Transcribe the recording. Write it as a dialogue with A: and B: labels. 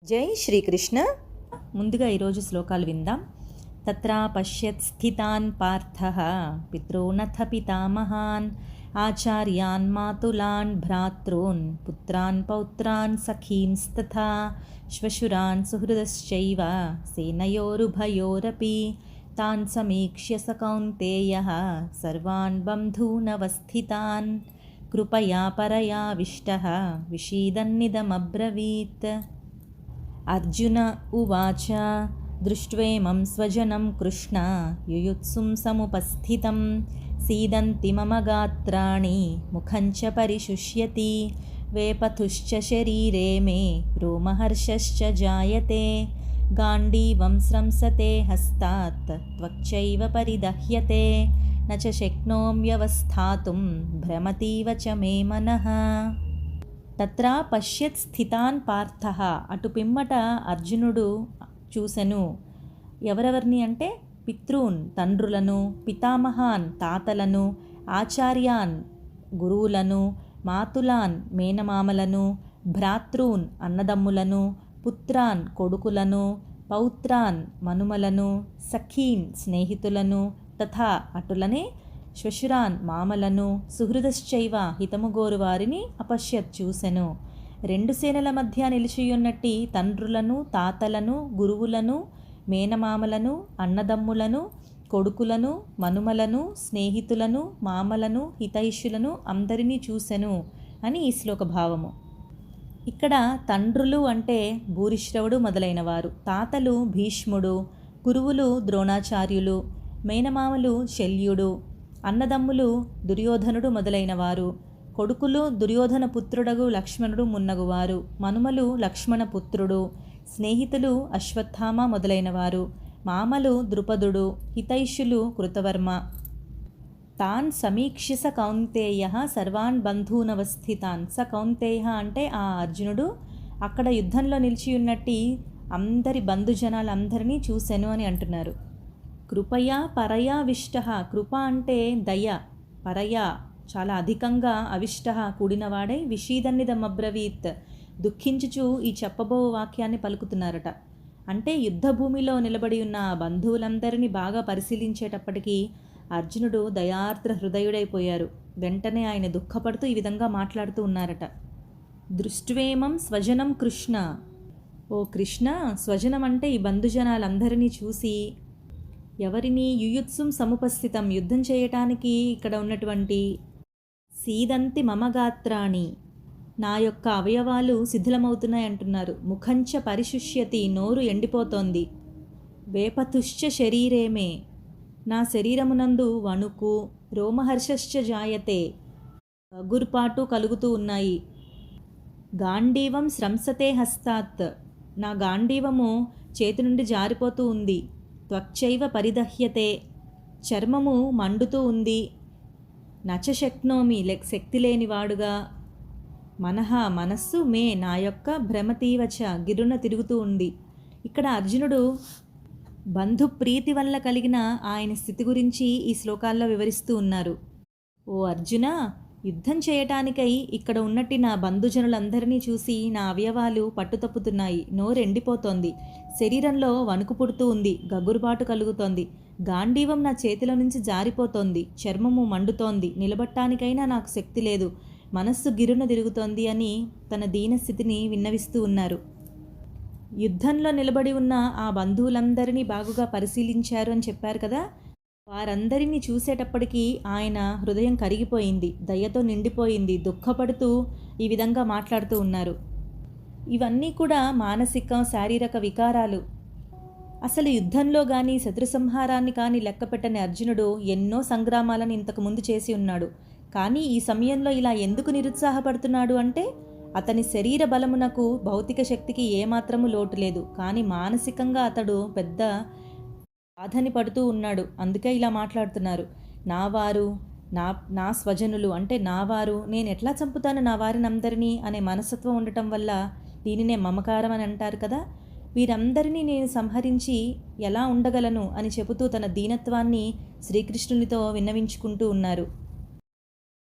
A: జై శ్రీకృష్ణ. ముందుగా ఈరోజు శ్లోకాలు విందాం. తత్రా పశ్యత్ స్థితాన్ పార్థః పితॄనథ పితామహాన్ ఆచార్యాన్ మాతులాన్ భ్రాతॄన్ పుత్రాన్ పౌత్రాన్ సఖీంస్తథా శ్వశురాన్ సుహృదశ్చైవ సేనయోరుభయోరపి తాన్ సమీక్ష్య స కౌంతేయః సర్వాన్ బంధూనవస్థితాన్ కృపయా పరయావిష్టః విషీదన్నిదమబ్రవీత్. అర్జున ఉవాచ దృష్ట్వేమం స్వజనం కృష్ణ యుయుత్సుం సముపస్థితం సీదంతి మమ గాత్రాణి ముఖంచ పరిశుష్యతి వేపథుశ్చ శరీరే మే రోమహర్షశ్చ జాయతే గాండీవం స్రంసతే హస్తాత్ త్వక్చైవ పరిదహ్యతే న చ శక్నోమ్యవస్థాతుం భ్రమతీవ చ మే మనః. తత్రా పశ్యత్ స్థితాన్ పార్థః. అటు పిమ్మట అర్జునుడు చూసెను. ఎవరెవరిని అంటే పితॄన్ తండ్రులను, పితామహాన్ తాతలను, ఆచార్యాన్ గురువులను, మాతులాన్ మేనమామలను, భ్రాతృన్ అన్నదమ్ములను, పుత్రాన్ కొడుకులను, పౌత్రాన్ మనుమలను, సఖీన్ స్నేహితులను, తథా అటులనే శ్వశురాన్ మామలను, సుహృదశ్చైవ హితముగోరు వారిని అపశ్యత్ చూసెను. రెండు సేనల మధ్య నిలిచియున్నట్టి తండ్రులను, తాతలను, గురువులను, మేనమామలను, అన్నదమ్ములను, కొడుకులను, మనుమలను, స్నేహితులను, మామలను, హితైషులను అందరినీ చూసెను అని ఈ శ్లోక భావము. ఇక్కడ తండ్రులు అంటే భూరిశ్రవుడు మొదలైనవారు, తాతలు భీష్ముడు, గురువులు ద్రోణాచార్యులు, మేనమామలు శల్యుడు, అన్నదమ్ములు దుర్యోధనుడు మొదలైనవారు, కొడుకులు దుర్యోధన పుత్రుడగు లక్ష్మణుడు మున్నగువారు, మనుమలు లక్ష్మణ పుత్రుడు, స్నేహితులు అశ్వత్థామ మొదలైనవారు, మామలు ద్రుపదుడు, హితైషులు కృతవర్మ. తాన్ సమీక్ష స కౌంతేయ సర్వాన్ బంధూనవస్థితాన్. స కౌంతేయ అంటే ఆ అర్జునుడు అక్కడ యుద్ధంలో నిలిచియున్నట్టి అందరి బంధుజనాలందరినీ చూసెను అని అంటున్నారు. కృపయా పరయావిష్టః. కృప అంటే దయ, పరయా చాలా అధికంగా, అవిష్టః కూడినవాడై విషీదన్నిదమబ్రవీత్ దుఃఖించుచు ఈ చెప్పబో వాక్యాన్ని పలుకుతున్నారట. అంటే యుద్ధభూమిలో నిలబడి ఉన్న బంధువులందరినీ బాగా పరిశీలించేటప్పటికీ అర్జునుడు దయార్ద్ర హృదయుడైపోయారు. వెంటనే ఆయన దుఃఖపడుతూ ఈ విధంగా మాట్లాడుతూ ఉన్నారట. దృష్ట్వేమం స్వజనం కృష్ణ. ఓ కృష్ణ, స్వజనం అంటే ఈ బంధుజనాలందరినీ చూసి, ఎవరిని యుయుత్సుం సముపస్థితం యుద్ధం చేయటానికి ఇక్కడ ఉన్నటువంటి సీదంతి మమ గాత్రాణి నా యొక్క అవయవాలు శిథిలమవుతున్నాయి అంటున్నారు. ముఖంచ పరిశుష్యతి నోరు ఎండిపోతోంది. వేపతుశ్చ శరీరేమే నా శరీరమునందు వణుకు, రోమహర్షశ్చ జాయతే గగుర్పాటు కలుగుతూ ఉన్నాయి. గాండీవం స్రంసతే హస్తాత్ నా గాండీవము చేతి నుండి జారిపోతూ ఉంది. త్వక్చైవ పరిదహ్యతే చర్మము మండుతూ ఉంది. నచ శక్నోమి శక్తి లేనివాడుగా, మనః మనస్సు మే నా యొక్క భ్రమతీవచ గిరున తిరుగుతూ ఉంది. ఇక్కడ అర్జునుడు బంధుప్రీతి వల్ల కలిగిన ఆయన స్థితి గురించి ఈ శ్లోకాల్లో వివరిస్తూ ఉన్నారు. ఓ అర్జున, యుద్ధం చేయటానికై ఇక్కడ ఉన్నట్టి నా బంధుజనులందరినీ చూసి నా అవయవాలు పట్టుతప్పుతున్నాయి. నోరెండిపోతోంది, శరీరంలో వణుకు పుడుతూ ఉంది, గగురుబాటు కలుగుతోంది, గాండీవం నా చేతిలో నుంచి జారిపోతోంది, చర్మము మండుతోంది, నిలబట్టానికైనా నాకు శక్తి లేదు, మనస్సు గిరున తిరుగుతోంది అని తన దీనస్థితిని విన్నవిస్తూ ఉన్నారు. యుద్ధంలో నిలబడి ఉన్న ఆ బంధువులందరినీ బాగుగా పరిశీలించారు అని చెప్పారు కదా. వారందరినీ చూసేటప్పటికీ ఆయన హృదయం కరిగిపోయింది, దయతో నిండిపోయింది, దుఃఖపడుతూ ఈ విధంగా మాట్లాడుతూ ఉన్నారు. ఇవన్నీ కూడా మానసిక శారీరక వికారాలు. అసలు యుద్ధంలో కానీ శత్రు సంహారాన్ని కానీ లెక్కపెట్టని అర్జునుడు ఎన్నో సంగ్రామాలను ఇంతకుముందు చేసి ఉన్నాడు. కానీ ఈ సమయంలో ఇలా ఎందుకు నిరుత్సాహపడుతున్నాడు అంటే అతని శరీర బలమునకు భౌతిక శక్తికి ఏమాత్రము లోటు లేదు, కానీ మానసికంగా అతడు పెద్ద బాధని పడుతూ ఉన్నాడు. అందుకే ఇలా మాట్లాడుతున్నారు. నా వారు, నా స్వజనులు అంటే నా వారు, నేను ఎట్లా చంపుతాను నా వారిని అందరినీ అనే మనస్తత్వం ఉండటం వల్ల దీనినే మమకారం అని అంటారు కదా. వీరందరినీ నేను సంహరించి ఎలా ఉండగలను అని చెబుతూ తన దీనత్వాన్ని శ్రీకృష్ణునితో విన్నవించుకుంటూ ఉన్నారు.